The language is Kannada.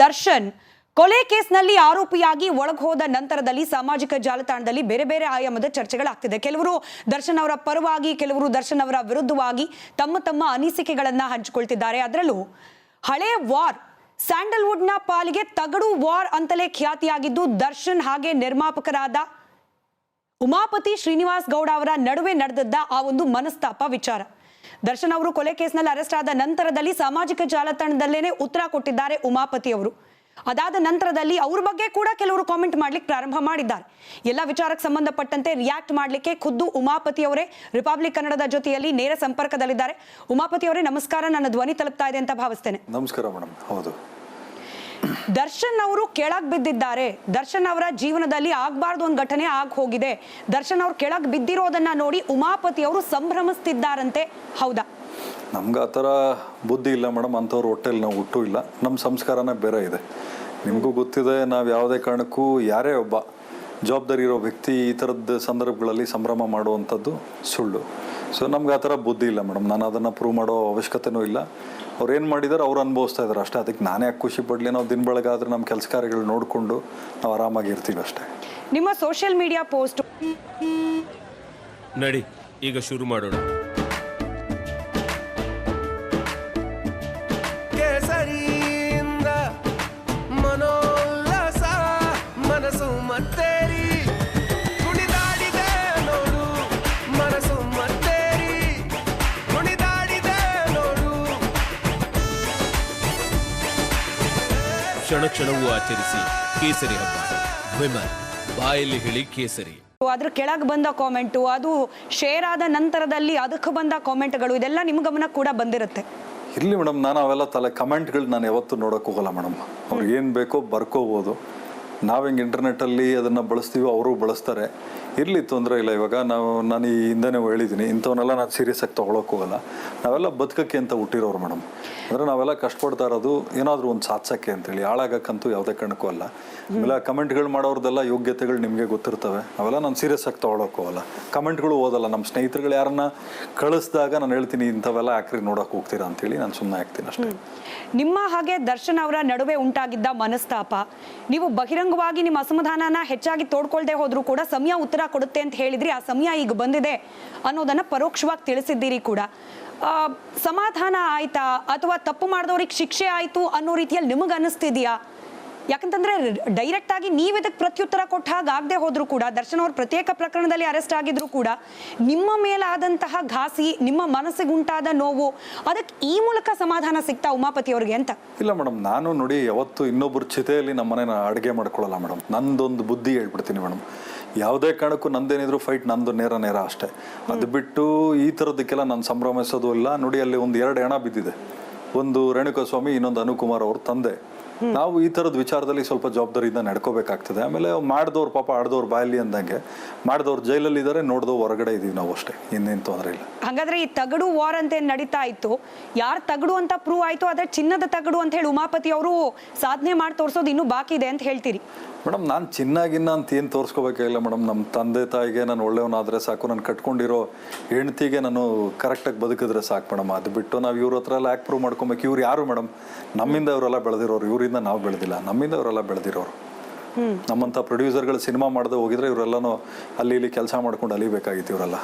ದರ್ಶನ್ ಕೊಲೆ ಕೇಸ್ನಲ್ಲಿ ಆರೋಪಿಯಾಗಿ ಒಳಗೋದ ನಂತರದಲ್ಲಿ ಸಾಮಾಜಿಕ ಜಾಲತಾಣದಲ್ಲಿ ಬೇರೆ ಬೇರೆ ಆಯಾಮದ ಚರ್ಚೆಗಳಾಗ್ತಿದೆ. ಕೆಲವರು ದರ್ಶನ್ ಅವರ ಪರವಾಗಿ, ಕೆಲವರು ದರ್ಶನ್ ಅವರ ವಿರುದ್ಧವಾಗಿ ತಮ್ಮ ಅನಿಸಿಕೆಗಳನ್ನ ಹಂಚಿಕೊಳ್ತಿದ್ದಾರೆ. ಅದರಲ್ಲೂ ಹಳೆ ವಾರ್, ಸ್ಯಾಂಡಲ್ವುಡ್ನ ಪಾಲಿಗೆ ತಗಡು ವಾರ್ ಅಂತಲೇ ಖ್ಯಾತಿಯಾಗಿದ್ದು ದರ್ಶನ್ ಹಾಗೆ ನಿರ್ಮಾಪಕರಾದ ಉಮಾಪತಿ ಶ್ರೀನಿವಾಸ್ ಗೌಡ ಅವರ ನಡುವೆ ನಡೆದದ್ದ ಆ ಒಂದು ಮನಸ್ತಾಪ ವಿಚಾರ. ದರ್ಶನ್ ಅವರು ಕೊಲೆ ಕೇಸ್ನಲ್ಲಿ ಅರೆಸ್ಟ್ ಆದ ನಂತರದಲ್ಲಿ ಸಾಮಾಜಿಕ ಜಾಲತಾಣದಲ್ಲೇನೆ ಉತ್ತರ ಕೊಟ್ಟಿದ್ದಾರೆ ಉಮಾಪತಿ ಅವರು. ಅದಾದ ನಂತರದಲ್ಲಿ ಅವ್ರ ಬಗ್ಗೆ ಕೂಡ ಕೆಲವರು ಕಾಮೆಂಟ್ ಮಾಡ್ಲಿಕ್ಕೆ ಪ್ರಾರಂಭ ಮಾಡಿದ್ದಾರೆ. ಎಲ್ಲ ವಿಚಾರಕ್ಕೆ ಸಂಬಂಧಪಟ್ಟಂತೆ ರಿಯಾಕ್ಟ್ ಮಾಡ್ಲಿಕ್ಕೆ ಖುದ್ದು ಉಮಾಪತಿ ಅವರೇ ರಿಪಬ್ಲಿಕ್ ಕನ್ನಡದ ಜೊತೆಯಲ್ಲಿ ನೇರ ಸಂಪರ್ಕದಲ್ಲಿದ್ದಾರೆ. ಉಮಾಪತಿ ಅವರೇ ನಮಸ್ಕಾರ, ನನ್ನ ಧ್ವನಿ ತಲುಪ್ತಾ ಇದೆ ಅಂತ ಭಾವಿಸ್ತೇನೆ. ನಮಸ್ಕಾರ ಮೇಡಮ್. ಹೌದು, ದರ್ಶನ್ ಅವರು ಕೆಳಗ್ ಬಿದ್ದಿದ್ದಾರೆ. ದರ್ಶನ್ ಅವರ ಜೀವನದಲ್ಲಿ ಆಗ್ಬಾರ್ದು ಒಂದು ಘಟನೆ ಆಗ್ ಹೋಗಿದೆ. ದರ್ಶನ್ ಅವ್ರು ಕೆಳಗ್ ಬಿದ್ದಿರೋದನ್ನ ನೋಡಿ ಉಮಾಪತಿ ಅವರು ಸಂಭ್ರಮಿಸ್ತಿದ್ದಾರಂತೆ, ಹೌದಾ? ನಮ್ಗೆ ಆ ಥರ ಬುದ್ಧಿ ಇಲ್ಲ ಮೇಡಮ್. ಅಂಥವ್ರು ಹೊಟ್ಟೆಲಿ ನಾವು ಹುಟ್ಟೂ ಇಲ್ಲ. ನಮ್ಮ ಸಂಸ್ಕಾರನೇ ಬೇರೆ ಇದೆ. ನಿಮಗೂ ಗೊತ್ತಿದೆ, ನಾವು ಯಾವುದೇ ಕಾರಣಕ್ಕೂ ಯಾರೇ ಒಬ್ಬ ಜವಾಬ್ದಾರಿ ಇರೋ ವ್ಯಕ್ತಿ ಈ ಥರದ ಸಂದರ್ಭಗಳಲ್ಲಿ ಸಂಭ್ರಮ ಮಾಡುವಂಥದ್ದು ಸುಳ್ಳು. ಸೊ ನಮ್ಗೆ ಆ ಥರ ಬುದ್ಧಿ ಇಲ್ಲ ಮೇಡಮ್. ನಾನು ಅದನ್ನು ಪ್ರೂವ್ ಮಾಡೋ ಅವಶ್ಯಕತೆನೂ ಇಲ್ಲ. ಅವ್ರು ಏನು ಮಾಡಿದ್ದಾರೆ ಅವ್ರು ಅನುಭವಿಸ್ತಾ ಇದ್ದಾರೆ ಅಷ್ಟೇ. ಅದಕ್ಕೆ ನಾನೇ ಯಾಕೆ ಖುಷಿ ಪಡಲಿ? ನಾವು ದಿನ ಬೆಳಗಾದ್ರೆ ನಮ್ಮ ಕೆಲಸ ಕಾರ್ಯಗಳು ನೋಡಿಕೊಂಡು ನಾವು ಆರಾಮಾಗಿರ್ತೀವಿ ಅಷ್ಟೇ. ನಿಮ್ಮ ಸೋಷಿಯಲ್ ಮೀಡಿಯಾ ಪೋಸ್ಟ್ ನಡಿ, ಈಗ ಶುರು ಮಾಡೋಣ. ಕೇಸರಿಯಿಂದ ಮನೋಲ್ಲಾಸ ಮನಸ್ಸು ಮತ್ತೇರಿ ಕುಣಿದಾಡಿದೆ ನೋಡು, ಮನಸ್ಸು ಮತ್ತೇರಿ ಕುಣಿದಾಡಿದೆ ನೋಡು. ಕ್ಷಣ ಕ್ಷಣವೂ ಆಚರಿಸಿ ಕೇಸರಿ ಹಬ್ಬ. ವಿಮಲ್ ಬಾಯಲ್ಲಿ ಹೇಳಿ ಕೇಸರಿ. ಅದ್ರ ಕೆಳಗೆ ಬಂದ ಕಾಮೆಂಟು, ಅದು ಶೇರ್ ಆದ ನಂತರದಲ್ಲಿ ಅದಕ್ಕೆ ಬಂದ ಕಾಮೆಂಟ್ಗಳು, ಇದೆಲ್ಲ ನಿಮ್ಮ ಗಮನ ಕೂಡ ಬಂದಿರುತ್ತೆ. ಇರಲಿ ಮೇಡಮ್, ನಾನು ಅವೆಲ್ಲ ಕಮೆಂಟ್ಗಳು ನಾನು ಯಾವತ್ತೂ ನೋಡೋಕೆ ಹೋಗಲ್ಲ ಮೇಡಮ್. ಅವ್ರು ಏನು ಬೇಕೋ ಬರ್ಕೋಬೋದು. ನಾವು ಹೆಂಗೆ ಇಂಟರ್ನೆಟ್ಟಲ್ಲಿ ಅದನ್ನು ಬಳಸ್ತೀವೋ ಅವರು ಬಳಸ್ತಾರೆ. ಇರಲಿ, ತೊಂದರೆ ಇಲ್ಲ. ಇವಾಗ ನಾನು ಈ ಹಿಂದೆನೇ ಹೇಳಿದ್ದೀನಿ, ಇಂಥವನ್ನೆಲ್ಲ ನಾನು ಸೀರಿಯಸ್ ಆಗಿ ತೊಗೊಳಕ್ಕೆ ಹೋಗಲ್ಲ. ನಾವೆಲ್ಲ ಬದುಕಕ್ಕೆ ಅಂತ ಹುಟ್ಟಿರೋರು ಮೇಡಮ್. ಅಂದರೆ ನಾವೆಲ್ಲ ಕಷ್ಟಪಡ್ತಾ ಇರೋದು ಏನಾದರೂ ಒಂದು ಸಾಧಿಸೋಕ್ಕೆ ಅಂತೇಳಿ, ಹಾಳಾಗಕ್ಕಂತೂ ಯಾವುದೇ ಕಾರಣಕ್ಕೂ ಅಲ್ಲ. ಆಮೇಲೆ ಕಮೆಂಟ್ಗಳು ಮಾಡೋರ್ದೆಲ್ಲ ಯೋಗ್ಯತೆಗಳು ನಿಮಗೆ ಗೊತ್ತಿರ್ತವೆ. ಅವೆಲ್ಲ ನಾನು ಸೀರಿಯಸ್ ಆಗಿ ತೊಗೊಳಕ್ಕೆ ಹೋಗಲ್ಲ. ಕಮೆಂಟ್ಗಳು ಓದಲ್ಲ. ನಮ್ಮ ಸ್ನೇಹಿತರುಗಳು ಯಾರನ್ನ ಕಳಿಸಿದಾಗ ನಾನು ಹೇಳ್ತೀನಿ ಇಂಥವೆಲ್ಲ ಯಾಕ್ರಿ ನೋಡೋಕೆ ಹೋಗ್ತೀರಾ ಅಂತೇಳಿ ನಾನು ಸುಮ್ಮನೆ ಆಗ್ತೀನಿ ಅಷ್ಟೇ. ನಿಮ್ಮ ಹಾಗೆ ದರ್ಶನ್ ಅವರ ನಡುವೆ ಉಂಟಾಗಿದ್ದ ಮನಸ್ತಾಪ, ನೀವು ಬಹಿರಂಗವಾಗಿ ನಿಮ್ಮ ಅಸಮಾಧಾನನ ಹೆಚ್ಚಾಗಿ ತೋಡ್ಕೊಳ್ದೆ ಹೋದ್ರೂ ಕೂಡ ಸಮಯ ಉತ್ತರ ಕೊಡುತ್ತೆ ಅಂತ ಹೇಳಿದ್ರಿ. ಆ ಸಮಯ ಈಗ ಬಂದಿದೆ ಅನ್ನೋದನ್ನ ಪರೋಕ್ಷವಾಗಿ ತಿಳಿಸಿದ್ದೀರಿ ಕೂಡ. ಸಮಾಧಾನ ಆಯ್ತಾ ಅಥವಾ ತಪ್ಪು ಮಾಡಿದವ್ರಿಗೆ ಶಿಕ್ಷೆ ಆಯ್ತು ಅನ್ನೋ ರೀತಿಯಲ್ಲಿ ನಿಮಗೆ ಅನಿಸ್ತಿದ್ಯಾ? ಯಾಕಂತಂದ್ರೆ ಡೈರೆಕ್ಟ್ ಆಗಿ ನೀವು ಇದಕ್ಕೆ ಪ್ರತ್ಯುತ್ತರ ಕೊಟ್ಟ ಹಾಗಾಗದೆ ಹೋದ್ರು ಕೂಡ, ದರ್ಶನ್ ಅವ್ರ ಪ್ರತ್ಯೇಕ ಪ್ರಕರಣದಲ್ಲಿ ಅರೆಸ್ಟ್ ಆಗಿದ್ರು ಕೂಡ ನಿಮ್ಮ ಮೇಲಾದಂತಹ ಘಾಸಿ, ನಿಮ್ಮ ಮನಸ್ಸಿಗೆ ಉಂಟಾದ ನೋವು, ಅದಕ್ಕೆ ಈ ಮೂಲಕ ಸಮಾಧಾನ ಸಿಗ್ತಾ ಉಮಾಪತಿ ಅವ್ರಿಗೆ ಅಂತ? ಇಲ್ಲ ಮೇಡಮ್, ನಾನು ನೋಡಿ ಯಾವತ್ತು ಇನ್ನೊಬ್ಬರು ಚಿತೆಯಲ್ಲಿ ನಮ್ಮ ಮನೇನ ಅಡುಗೆ ಮಾಡ್ಕೊಳ್ಳಲ್ಲ ಮೇಡಮ್. ನಂದೊಂದು ಬುದ್ಧಿ ಹೇಳ್ಬಿಡ್ತೀನಿ ಮೇಡಮ್. ಯಾವುದೇ ಕಾರಣಕ್ಕೂ ನಂದೇನಿದ್ರು ಫೈಟ್ ನಂದು ನೇರ ಅಷ್ಟೇ. ಅದು ಬಿಟ್ಟು ಈ ಥರದಕ್ಕೆಲ್ಲ ನಾನು ಸಂಭ್ರಮಿಸೋದು ಇಲ್ಲ. ನೋಡಿ, ಅಲ್ಲಿ ಒಂದು 2 ಹೆಣ ಬಿದ್ದಿದೆ. ಒಂದು ರೇಣುಕಾಸ್ವಾಮಿ, ಇನ್ನೊಂದು ಅನುಕುಮಾರ್ ಅವ್ರ ತಂದೆ. ನಾವು ಈ ಥರದ ವಿಚಾರದಲ್ಲಿ ಸ್ವಲ್ಪ ಜವಾಬ್ದಾರಿಯಿಂದ ನಡ್ಕೋಬೇಕಾಗ್ತದೆ. ಆಮೇಲೆ ಮಾಡಿದವ್ರು ಪಾಪ ಆಡ್ದವ್ರು ಬಾಯಲ್ಲಿ ಅಂದಂಗೆ, ಮಾಡಿದವ್ರು ಜೈಲಲ್ಲಿ ಇದ್ದಾರೆ, ನೋಡಿದವ್ರು ಹೊರಗಡೆ ಇದೀವಿ ನಾವು ಅಷ್ಟೇ, ಇನ್ನೇನು ತೊಂದರೆ ಇಲ್ಲ. ಹಾಗಾದ್ರೆ ಈ ತಗಡು ವಾರ್ ಅಂತ ನಡೀತಾ ಇತ್ತು, ಯಾರು ತಗಡು ಅಂತ ಪ್ರೂವ್ ಆಯ್ತು, ಅದ್ರ ಚಿನ್ನದ ತಗಡು ಅಂತ ಹೇಳಿ ಉಮಾಪತಿ ಅವರು ಸಾಧನೆ ಮಾಡಿ ತೋರಿಸೋದು ಇನ್ನೂ ಬಾಕಿ ಇದೆ ಅಂತ ಹೇಳ್ತೀರಿ ಮೇಡಮ್? ನಾನು ಚಿನ್ನಾಗಿನ್ನ ಅಂತ ಏನು ತೋರಿಸ್ಕೋಬೇಕಾಗಿಲ್ಲ ಮೇಡಮ್. ನಮ್ಮ ತಂದೆ ತಾಯಿಗೆ ನಾನು ಒಳ್ಳೆಯವನಾದರೆ ಸಾಕು. ನಾನು ಕಟ್ಕೊಂಡಿರೋ ಹೆಂಡ್ತಿಗೆ ನಾನು ಕರೆಕ್ಟಾಗಿ ಬದುಕಿದ್ರೆ ಸಾಕು ಮೇಡಮ್. ಅದು ಬಿಟ್ಟು ನಾವು ಇವ್ರ ಹತ್ರ ಎಲ್ಲ ಯಾಕೆ ಪ್ರೂವ್ ಮಾಡ್ಕೊಬೇಕು? ಇವ್ರು ಯಾರು ಮೇಡಮ್? ನಮ್ಮಿಂದ ಇವರೆಲ್ಲ ಬೆಳೆದಿರೋರು, ಇವರಿಂದ ನಾವು ಬೆಳೆದಿಲ್ಲ. ನಮ್ಮಿಂದ ಇವರೆಲ್ಲ ಬೆಳೆದಿರೋರು. ನಮ್ಮಂಥ ಪ್ರೊಡ್ಯೂಸರ್ಗಳು ಸಿನಿಮಾ ಮಾಡದೆ ಹೋಗಿದ್ರೆ ಇವರೆಲ್ಲನೂ ಅಲ್ಲಿ ಇಲ್ಲಿ ಕೆಲಸ ಮಾಡ್ಕೊಂಡು ಅಲಿಬೇಕಾಗಿತ್ತು ಇವರೆಲ್ಲ.